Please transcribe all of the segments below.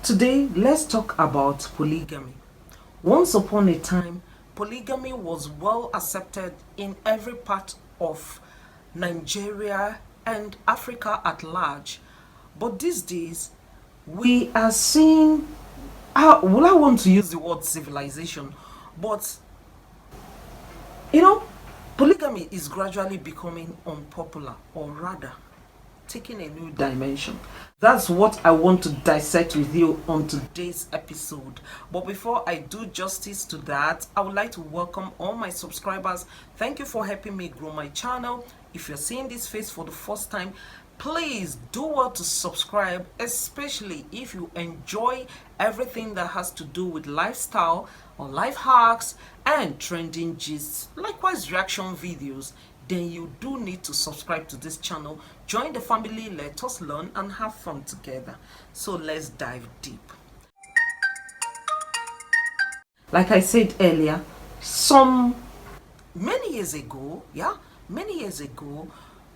Today, let's talk about polygamy. Once upon a time, polygamy was well accepted in every part of Nigeria and Africa at large. But these days, we are seeing, well, I want to use the word civilization, but you know, polygamy is gradually becoming unpopular, or rather, taking a new dimension. That's what I want to dissect with you on today's episode. But before I do justice to that, I would like to welcome all my subscribers. Thank you for helping me grow my channel. If you're seeing this face for the first time, please do well to subscribe, especially if you enjoy everything that has to do with lifestyle or life hacks and trending gists, likewise reaction videos. Then you do need to subscribe to this channel. Join the family, let us learn and have fun together. So let's dive deep. Like I said earlier, many years ago,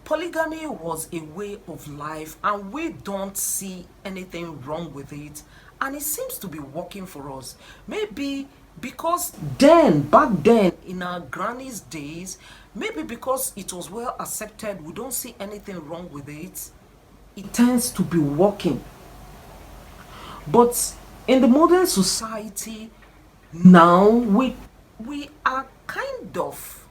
polygamy was a way of life and we don't see anything wrong with it, and it seems to be working for us. Maybe because back then in our granny's days, maybe because it was well accepted, we don't see anything wrong with it. It tends to be working. But in the modern society now, we are kind of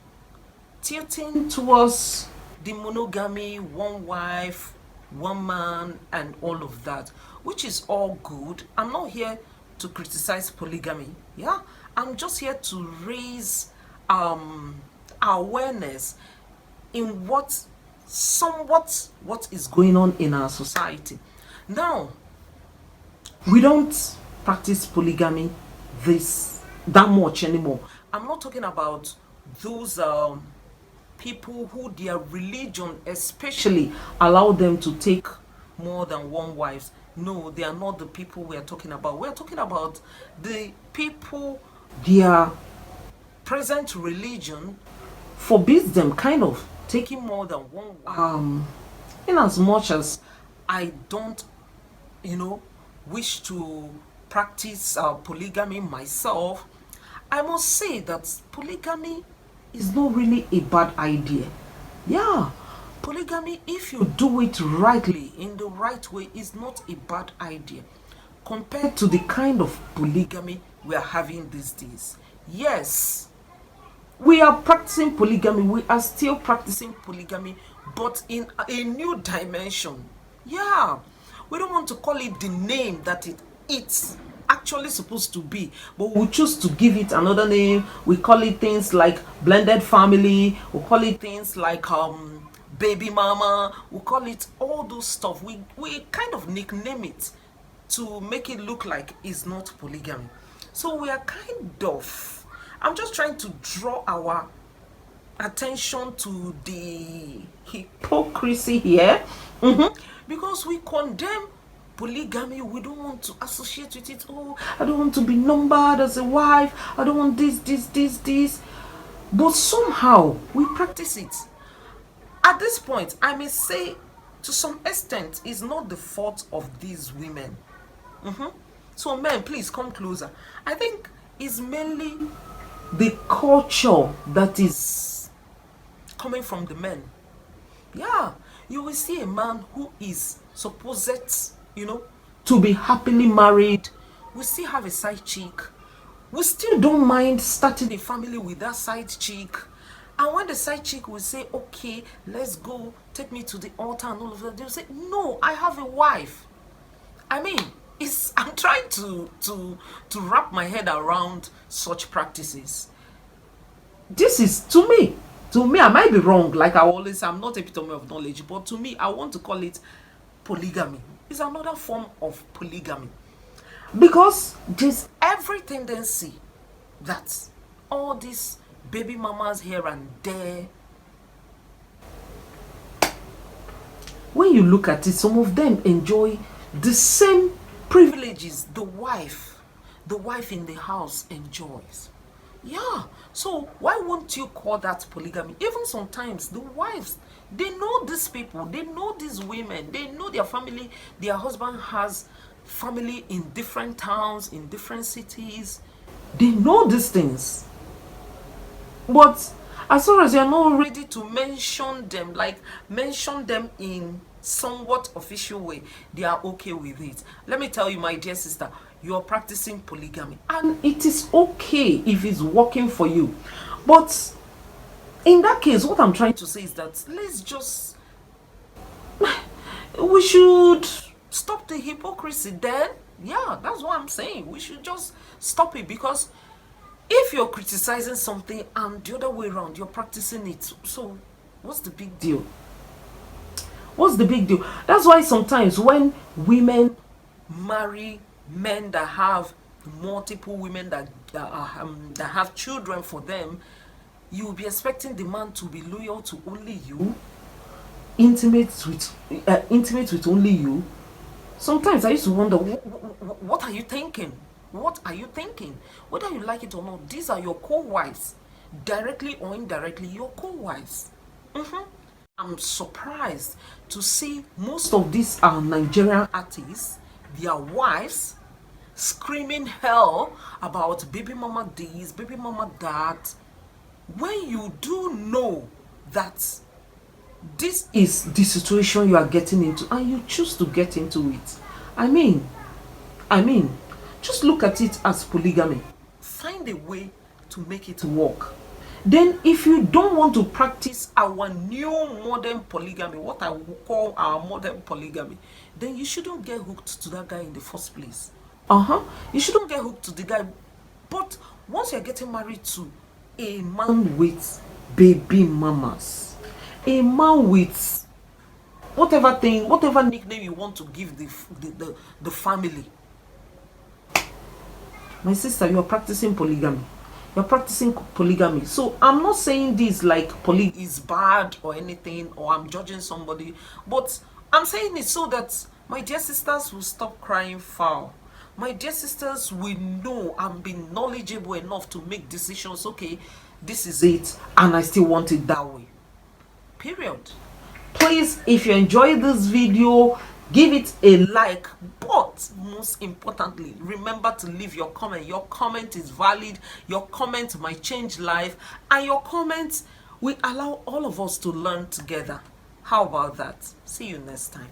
tilting towards the monogamy, one wife, one man, and all of that, which is all good. I'm not here to criticize polygamy. I'm just here to raise awareness in what is going on in our society. Now, we don't practice polygamy that much anymore. I'm not talking about those people who their religion especially allow them to take more than one wife. No, they are not the people we are talking about. We are talking about the people their present religion forbids them kind of taking more than one wife. In as much as I don't wish to practice polygamy myself, I must say that polygamy is not really a bad idea. Polygamy, if you do it rightly, in the right way, is not a bad idea compared to the kind of polygamy we are having these days. Yes, we are practicing polygamy, we are still practicing polygamy, but in a new dimension. We don't want to call it the name that it's actually supposed to be, but we choose to give it another name. We call it things like blended family, we call it things like baby mama, we call it all those stuff. We kind of nickname it to make it look like it's not polygamy. So we are I'm just trying to draw our attention to the hypocrisy here, because we condemn polygamy. We don't want to associate with it. Oh, I don't want to be numbered as a wife, I don't want this, but somehow we practice it. At this point, I may say to some extent it's not the fault of these women. So men, please come closer. I think it's mainly the culture that is coming from the men. You will see a man who is supposed to be happily married, we still have a side chick. We still don't mind starting a family with that side chick. And when the side chick will say, okay, let's go, take me to the altar and all of that, they'll say, no, I have a wife. I mean, I'm trying to wrap my head around such practices. This is, to me, I might be wrong, like I always say, I'm not epitome of knowledge, but to me, I want to call it polygamy. It's another form of polygamy, because there's every tendency that all these baby mamas here and there, when you look at it, some of them enjoy the same privileges the wife in the house enjoys. So why won't you call that polygamy? Even sometimes the wives, they know these people, they know these women, they know their family, their husband has family in different towns, in different cities. They know these things. But as far as you're not ready to mention them, like mention them in somewhat official way, they are okay with it. Let me tell you, my dear sister, you are practicing polygamy, and it is okay if it's working for you. But in that case, what I'm trying to say is that we should stop the hypocrisy then. Yeah, that's what I'm saying. We should just stop it, because if you're criticizing something and the other way around, you're practicing it. So what's the big deal? What's the big deal? That's why sometimes when women marry men that have multiple women that have children for them, you'll be expecting the man to be loyal to only you, intimate with only you. Sometimes I used to wonder, what are you thinking? What are you thinking? Whether you like it or not, these are your co-wives. Directly or indirectly, your co-wives. I'm surprised to see most of these Nigerian artists, their wives, screaming hell about baby mama this, baby mama that, when you do know that this is the situation you are getting into and you choose to get into it. I mean, just look at it as polygamy. Find a way to make it work. Then if you don't want to practice our new modern polygamy, what I would call our modern polygamy, then you shouldn't get hooked to that guy in the first place. You shouldn't get hooked to the guy. But once you're getting married to a man with baby mamas, a man with whatever nickname you want to give the family, my sister, you're practicing polygamy. You're practicing polygamy. So I'm not saying this like poly is bad or anything, or I'm judging somebody, but I'm saying it so that my dear sisters will stop crying foul. My dear sisters will know and be knowledgeable enough to make decisions. Okay, this is it, and I still want it that way. Period. Please, if you enjoyed this video, give it a like, but most importantly, remember to leave your comment. Your comment is valid. Your comment might change life, and your comments will allow all of us to learn together. How about that? See you next time.